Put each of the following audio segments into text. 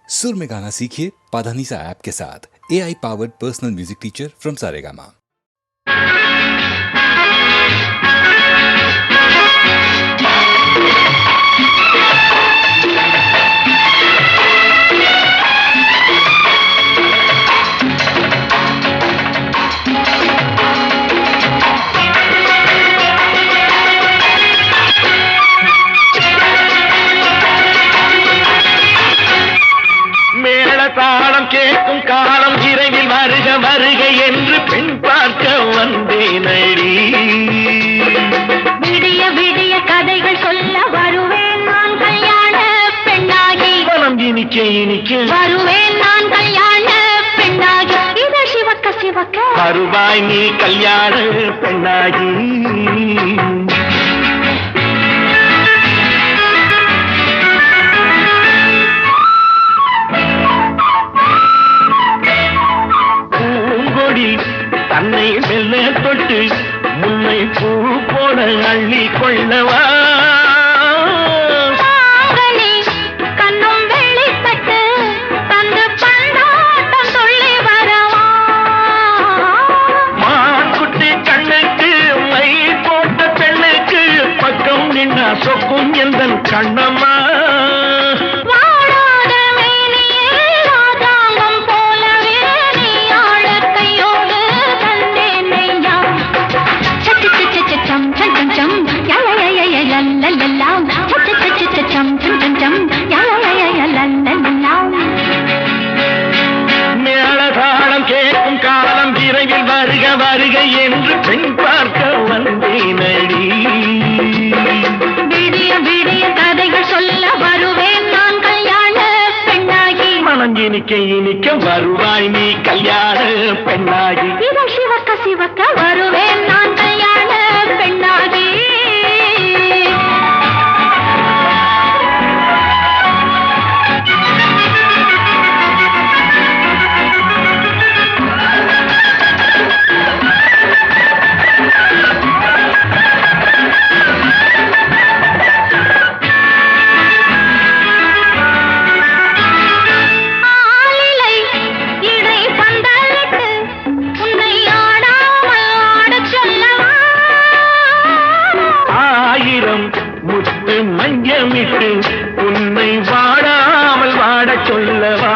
सुर में गाना सीखिए पाधानीसा ऐप के साथ। AI powered personal music teacher from Saregama. தாளம் கேட்கும் காலம் விரைவில் வருக வருக என்று பெண் பார்க்க வந்தேனடி. விடிய விடிய கதைகள் சொல்ல வருவேன் நான் கல்யாண பெண்ணாகி. மனம் இனிக்க இனிக்க வருவேன் நான் கல்யாண பெண்ணாகி. இத சிவக்க சிவக்க வருவாய் நீ கல்யாண பெண்ணாகி. தன்னை மெல்ல தொட்டு முன்னை பூ போல அள்ளி கொள்ளவா. கண்ணும் வெளிப்பட்டு தந்து பண்டாட்டம் சொல்லி வரவா. மான்குட்டி கண்ணுக்கு மை போட்ட பெண்ணுக்கு பக்கம் நின்னா சொக்கும் எந்தன் கண்ணம்மா. மேளதாளம் கேட்கும் காலம் விரைவில் வருக வருக என்று பெண் பார்க்க வந்தேனடி. விடிய விடிய கதைகள் சொல்ல வருவேன் நான் கல்யாண பெண்ணாகி. மனம் இனிக்க இனிக்க வருவாய் நீ கல்யாண பெண்ணாகி. இத சிவக்க சிவக்க வருவேன் நான் கல்யாண பெண்ணாகி. மஞ்சமிட்டு உன்னை வாடாமல் வாட சொல்லவா.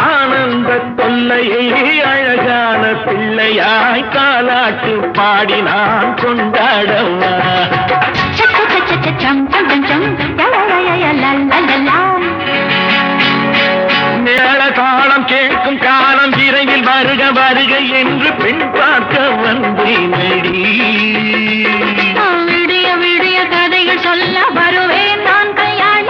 ஆனந்த தொல்லையை அழகான பிள்ளையாய் காலாட்டு பாடி நான் கொண்டாடவா. மேளதாளம் கேட்கும் காலம் விரைவில் வருக வருக என்று பெண் பார்க்க வந்தேனடி. விடிய விடிய கதைகள் சொல்ல வருவேன் நான் கல்யாண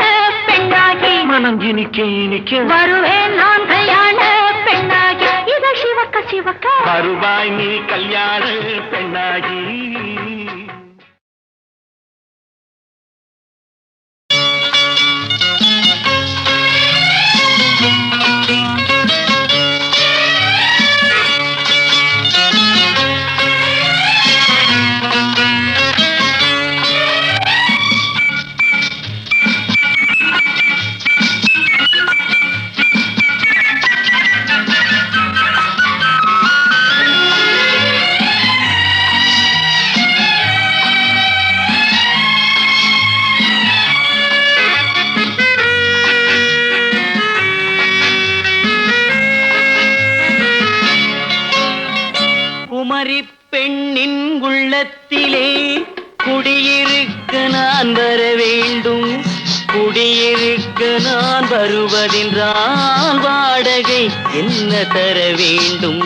பெண்ணாகி. மனம் இனிக்க இனிக்க வருவேன் நான் கல்யாண பெண்ணாகி. இத சிவக்க சிவக்க வருவாய் நீ கல்யாண பெண்ணாகி. பெண்ணின் உள்ளத்திலே குடியிருக்க நான் வர வேண்டும். குடியிருக்க நான் வருவதென்றால் வாடகை என்ன தர வேண்டும்?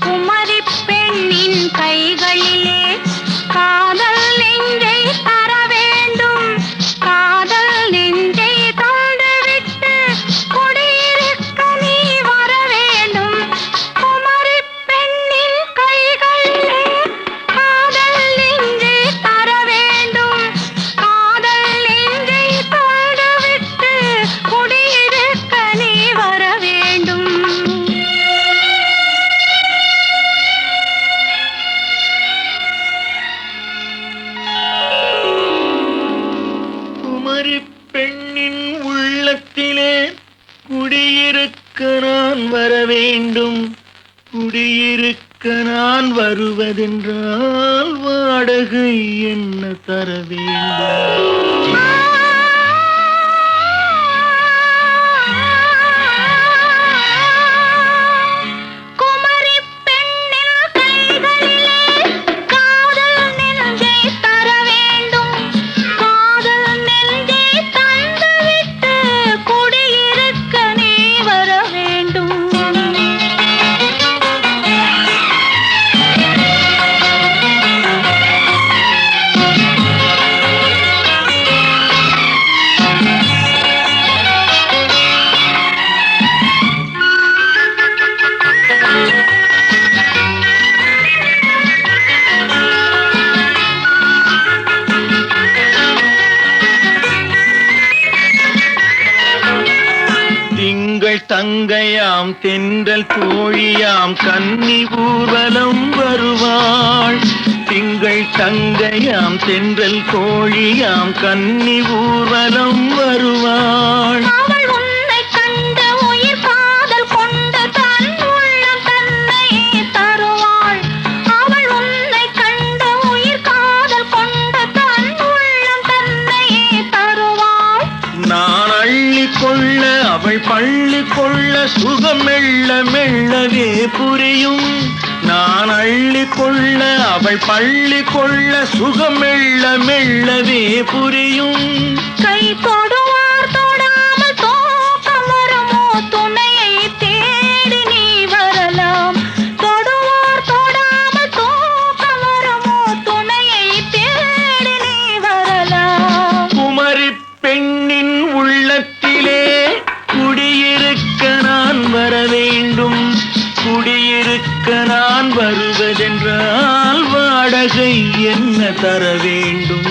குமரி பெண்ணின் கைகளிலே காதல் நெஞ்சை தர வேண்டும். காதல் நெஞ்சை தந்துவிட்டு குடியிருக்க நீ வர வேண்டும். குமரி பெண்ணின் கைகளிலே காதல் நெஞ்சை தர வேண்டும். காதல் நெஞ்சை தந்துவிட்டு குடியிருக்க நீ வர வேண்டும். நான் வருவதென்றால் வாடகை என்ன தர வேண்டும்? தங்கையாம் தென்றல் தோழியாம் கன்னி ஊர்வலம் வருவாள். திங்கள் தங்கையாம் தென்றல் தோழியாம் கன்னி ஊர்வலம் வருவாள். அவள் உன்னை கண்டு உயிர் காதல் கொண்டு தன் உள்ளம் தன்னை தருவாள். அவள் உன்னை கண்டு உயிர் காதல் கொண்டு தன் உள்ளம் தன்னை தருவாள். நான் அள்ளி கொள்ள அவள் பள்ளி கொள்ள சுகம் மெல்ல மெல்லவே புரியும். நான் அள்ளி கொள்ள அவள் பள்ளி கொள்ள சுகம் மெல்ல மெல்லவே புரியும். கை தொடுவார் தொடாமல் தூக்கம் வருமோ, துணையை தேடி நீ வரலாம். தொடுவார் தொடாமல் தூக்கம் வருமோ, துணையை தேடி நீ வரலாம். குமரி பெண்ணின் உள்ளத்திலே குடியிருக்க நான் வர வேண்டும். குடியிருக்க நான் வருவதென்றால் வாடகை என்ன தர வேண்டும்?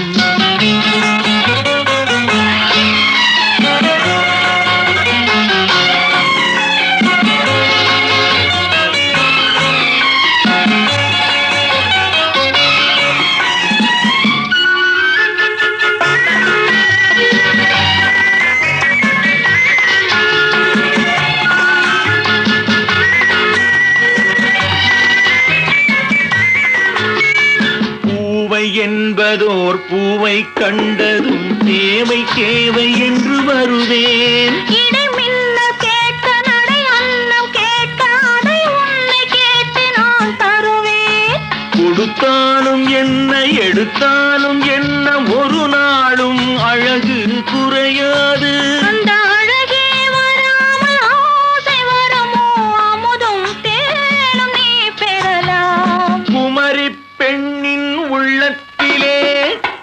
என்பதோர் பூவை கண்டதும் தேவை தேவை என்று வருவேன். இடைமின்ன கேட்க நடை அன்னம் கேட்க அதை உன்னை கேட்டு நான் தருவேன். கொடுத்தாலும் என்ன எடுத்தாலும் என்ன ஒரு நாளும் அழகு குறையாது. அந்த அழகே வராமல் ஆசை வரமோ, அமுதும் தேனும் நீ பெறலாம். குமரி பெண்ணின் உள்ளத்திலே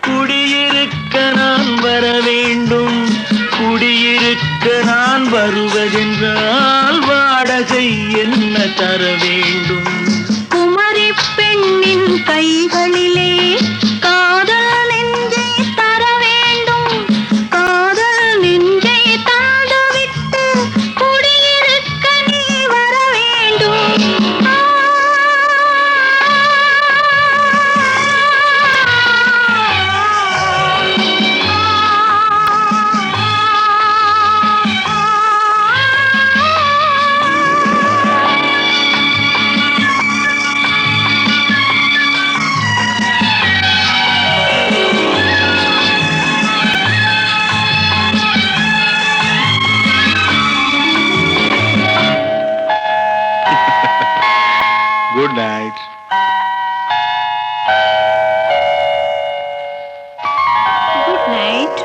குடியிருக்க நான் வர வேண்டும். குடியிருக்க நான் வருவதென்றால் வாடகை என்ன தர வேண்டும்? குமரி பெண்ணின் கைகளிலே காதல் நெஞ்சை தர வேண்டும். காதல் நெஞ்சை தந்துவிட்டு குடியிருக்க நீ வர வேண்டும். Good night. Good night.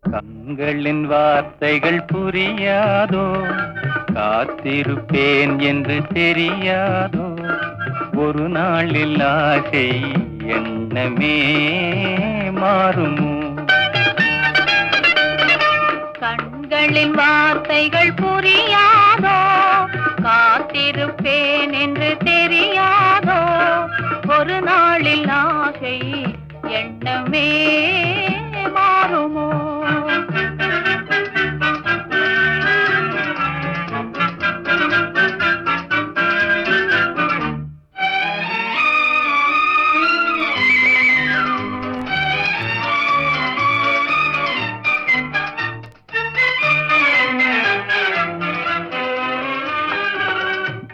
கண்களின் வார்த்தைகள் புரியாதோ, காத்திருப்பேன் என்று தெரியாதோ, ஒரு நாளில் ஆசை எண்ணமே மாறுமோ? கண்களின் வார்த்தைகள் புரியாதோ, காத்திருப்பேன் என்று தெரியாதோ, ஒரு நாளில் ஆசை எண்ணமே மாறுமோ?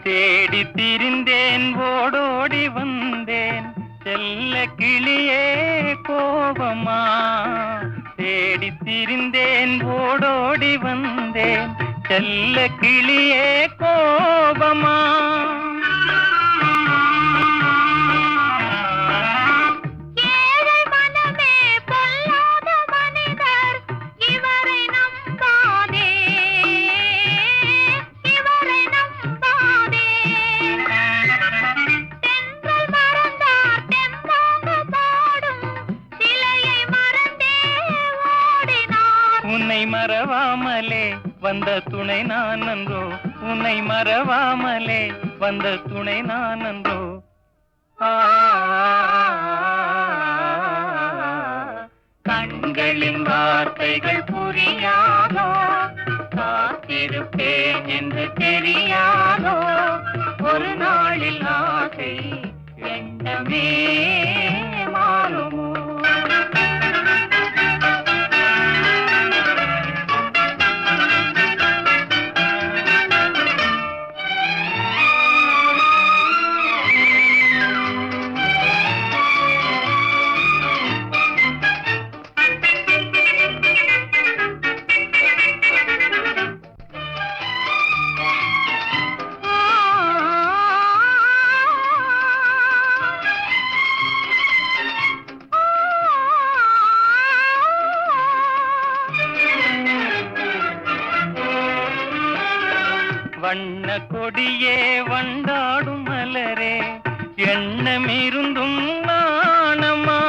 தேடி திரிந்தேன் ஓடோடி வந்தேன் செல்ல கிளியே கோபமா தேடி திரிந்தேன் ஓடோடி வந்தேன் செல்ல கிளியே கோபமா ஏழை மனமே பொல்லாத மனிதர் இவரை நம்பாதே இவரை நம்பாதே தென்றல் மறந்தார் தெம்பாக பாடும் சிலையை மறந்தே ஓடினார் உன்னை மறவாமலே வந்த துணை நான் அன்றோ உன்னை மறவாமலே வந்த துணை நான் அன்றோ கண்களின் வார்த்தைகள் புரியாதோ காத்திருப்பேன் என்று தெரியாதோ ஒரு நாளில் ஆசை எண்ணமே மாறுமோ வண்ண கொடியே வண்டாடும் மலரே எண்ணமிருந்தும் நாணமா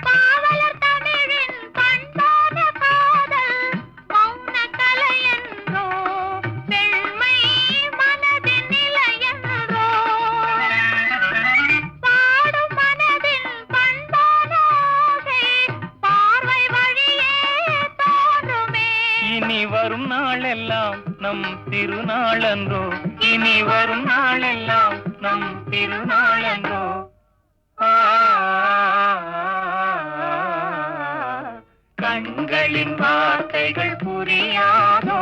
பாவலர் தமிழின் பண்பான காதல் மௌன கலை என்றோ பெண்மை மனதின் நிலை என்றோ பாடும் மனதின் பண்பான ஆசை பார்வை வழியே தோன்றுமே இனி வரும் நாளெல்லாம் நம் திருநாளன்றோ இனி வரும் நாளெல்லாம் நம் திருநாளன்றோ கண்களின் வார்த்தைகள் புரியாதோ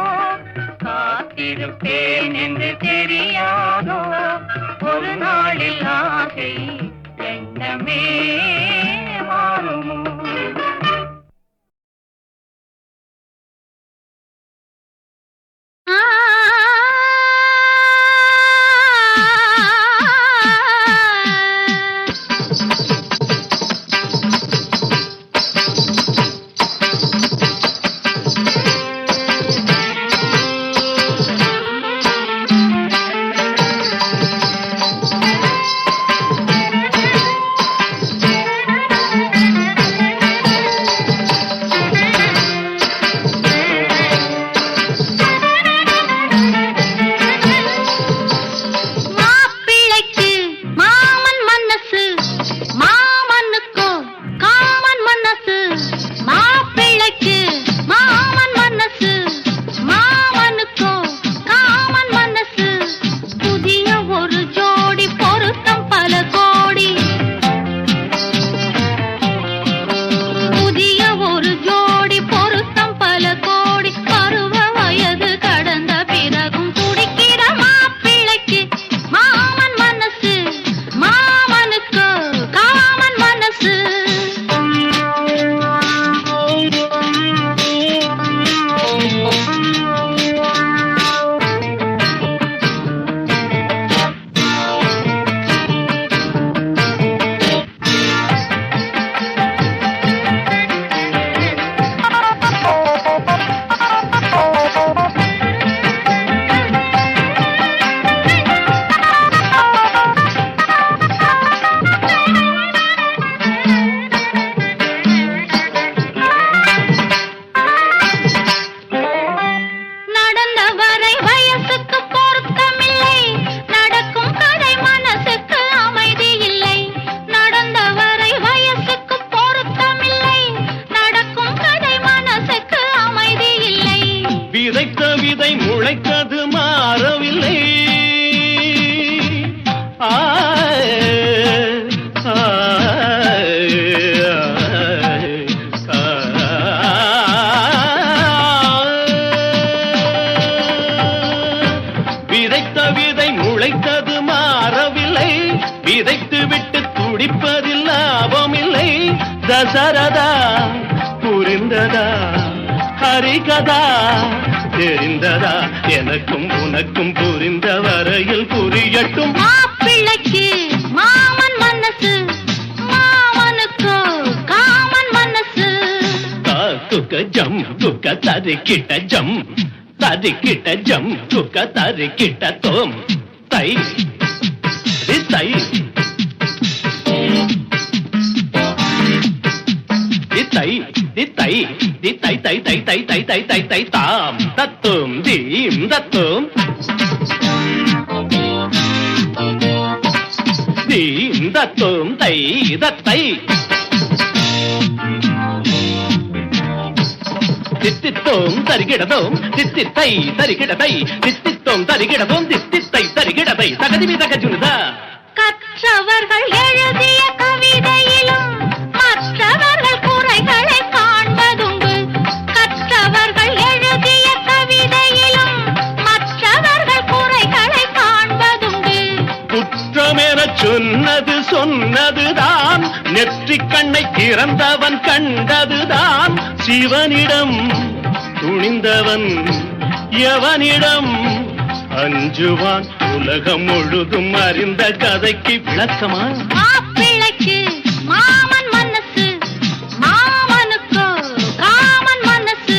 காத்திருப்பேன் என்று தெரியாதோ ஒரு நாளில் ஆசை எண்ணமே மாறுமோ சரதா புரிந்ததா ஹரிகதா தெரிந்ததா எனக்கும் உனக்கும் புரிந்த வரையில் புரியட்டும் மாப்பிள்ளைக்கு மாமன் மனசு மாமனுக்கு காமன் மனசு குக்க ஜம் குக்க தரிக்கிட்ட ஜம் தரிக்கிட்ட ஜம் குக்க தரிக்கிட்ட தோம் தை தை தை தை தை தை தை தை தை தை தை தை தை தாம் தத்தும் தீம் தத்தும் தீம் தத்தும் தை தத்தை தித்தித்தோம் தரிகிடதோம் தித்தித்தை தரிகிடதை தித்தித்தோம் தரிகிடதோம் தித்தித்தை தரிகிடதை தகதிவி தகஜுனுதா கற்றவர்கள் எழுதிய கவிதையிலும் மற்றவர்கள் குறைகளை காண்பதுண்டு கற்றவர்கள் எழுதிய கவிதையிலும் மற்றவர்கள் குறைகளை காண்பதுண்டு குற்றமென சொன்னதுதான் நெற்றிக் கண்ணை திறந்தவன் கண்டதுதான் சிவனிடம் துணிந்தவன் எவனிடம் அஞ்சுவான் உலகம் முழுதும் அறிந்த கதைக்கு விளக்கமா மாப்பிள்ளைக்கு மாமன் மனசு மாமனுக்கு காமன் மனசு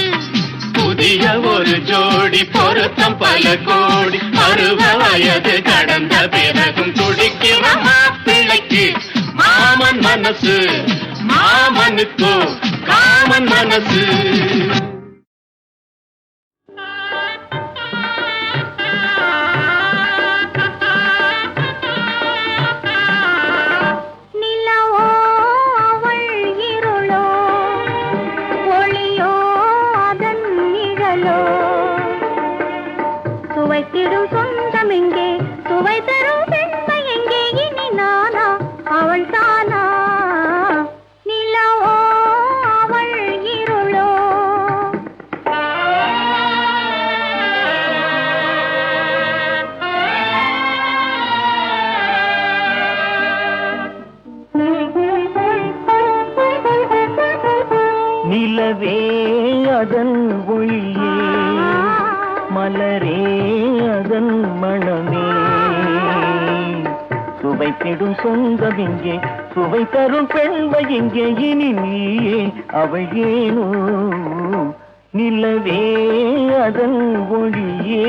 புதிய ஒரு ஜோடி பொருத்தம் பல கோடி பருவ வயது கடந்த பிறகும் துடிக்கிற மாப்பிள்ளைக்கு மாமன் மனசு மாமனுக்கு காமன் மனசு சுவைத்திடும் சொந்தம் எங்கே சுவை தரும் பெண்மை எங்கே இனி நானா அவள் தானா நிலவோ அவள் இருளோ நிலவே அதன் ஒளியே மலரே அதன் மணமே சுவைத்திடும் சொந்தம் எங்கே சுவை தரும் பெண்மை எங்கே இனி நீயே அவள் ஏனோ நிலவே அதன் ஒளியே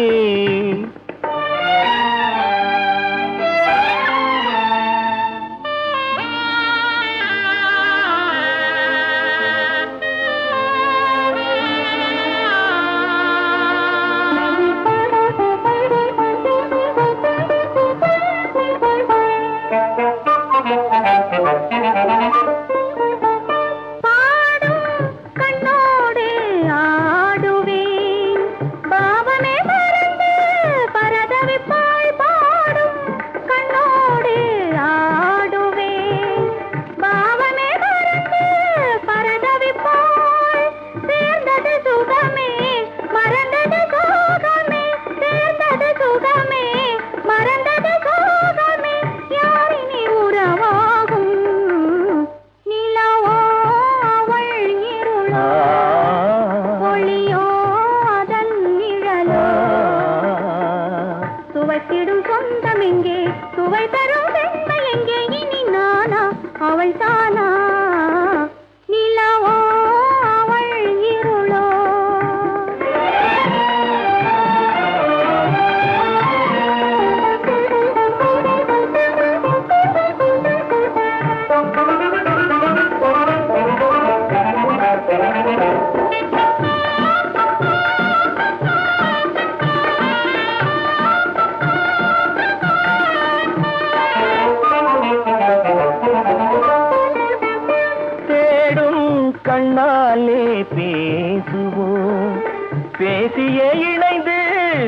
பேசியே இணைந்து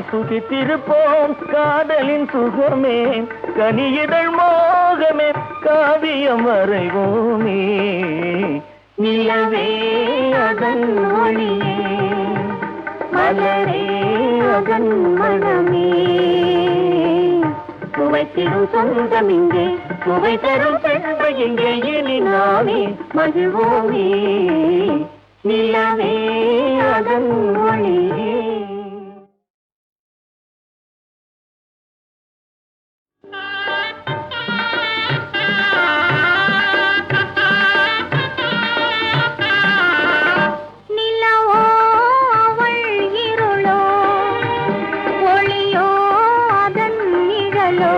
சுகித்திருப்போம் காதலின் சுகமே கனியிதழ் மோகமே காவியம் வரைவோமே நிலவே அதன் ஒளியே மலரே அதன் மனமே சுவைத்திடும் சொந்தம் இங்கே சுவை தரும் பெண்மை எங்கே இனி நாமே மகிழ்வோமே நிலவே அதன் ஒளியே. நிலவோ அவள் இருளோ ஒளியோ அதன் நிழலோ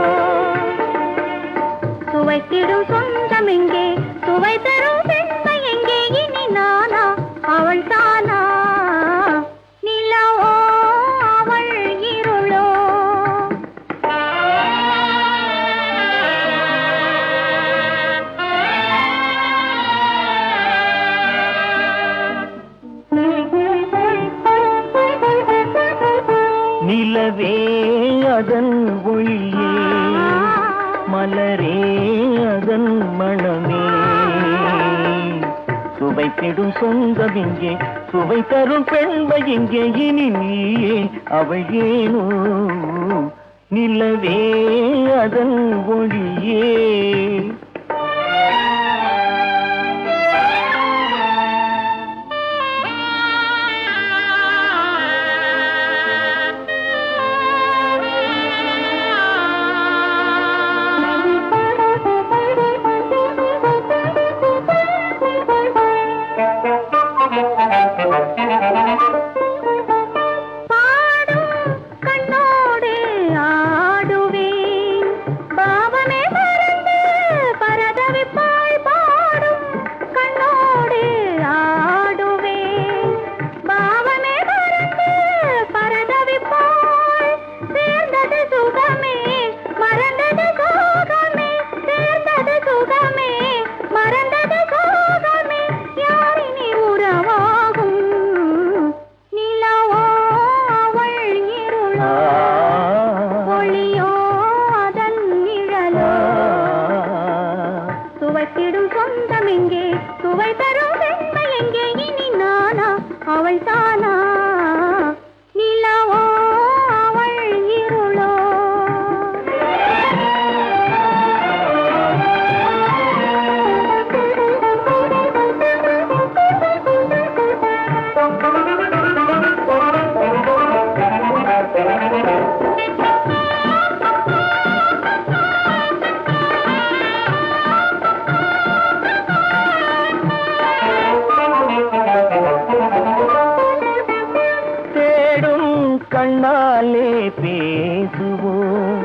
சுவைத்திடும் சொந்தம் எங்கே சுவை தரும் பெண்மை எங்கே இனி நானா அவள் தானா நிலவோ அவள் இருளோ நிலவே அதன் ஒளியே மலரே அதன் மணமே சுவைத்திடும் சொந்தம் இங்கே சுவை தரும் பெண்மை இங்கே இனி நீயே அவள் ஏனோ நிலவே அதன் ஒளியே. கண்ணோடு ஆடுவேன் பாவமே மறந்து பரதவிப்பாய் பாடும் கண்ணோடு ஆடுவேன் பாவமே மறந்து பரதவிப்பாய் சேர்ந்தது சுகமே மறந்தது சோகமே சேர்ந்தது சுகமே மறந்தது சோகமே யாரினி உறவாகும் நிலவோ அவள் இருளோ ஒளியோ அதன் நிழலோ சுவைத்திடும் சொந்தம் எங்கே சுவை தரும் பெண்மை எங்கே இனி நானா அவள் தானா நிலவோ அவள் இருளோ தேடும் கண்ணாலே பேசுவோம்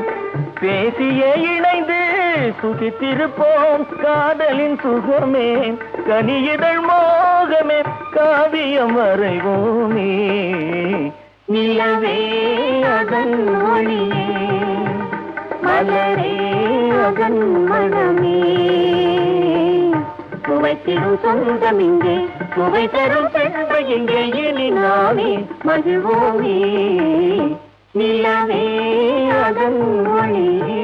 பேசியே இணைந்து சுகித்திருப்போம் காதலின் சுகமே கனியிதழ் மோகமே காவியம் வரைவோமே நிலவே அதன் ஒளியே மலரே அதன் மனமே சுவைத்திடும் சொந்தம் இங்கே சுவை தரும் பெண்மை எங்கே இனி நாமே மகிழ்வோமே நிலவே அதன் ஒளியே.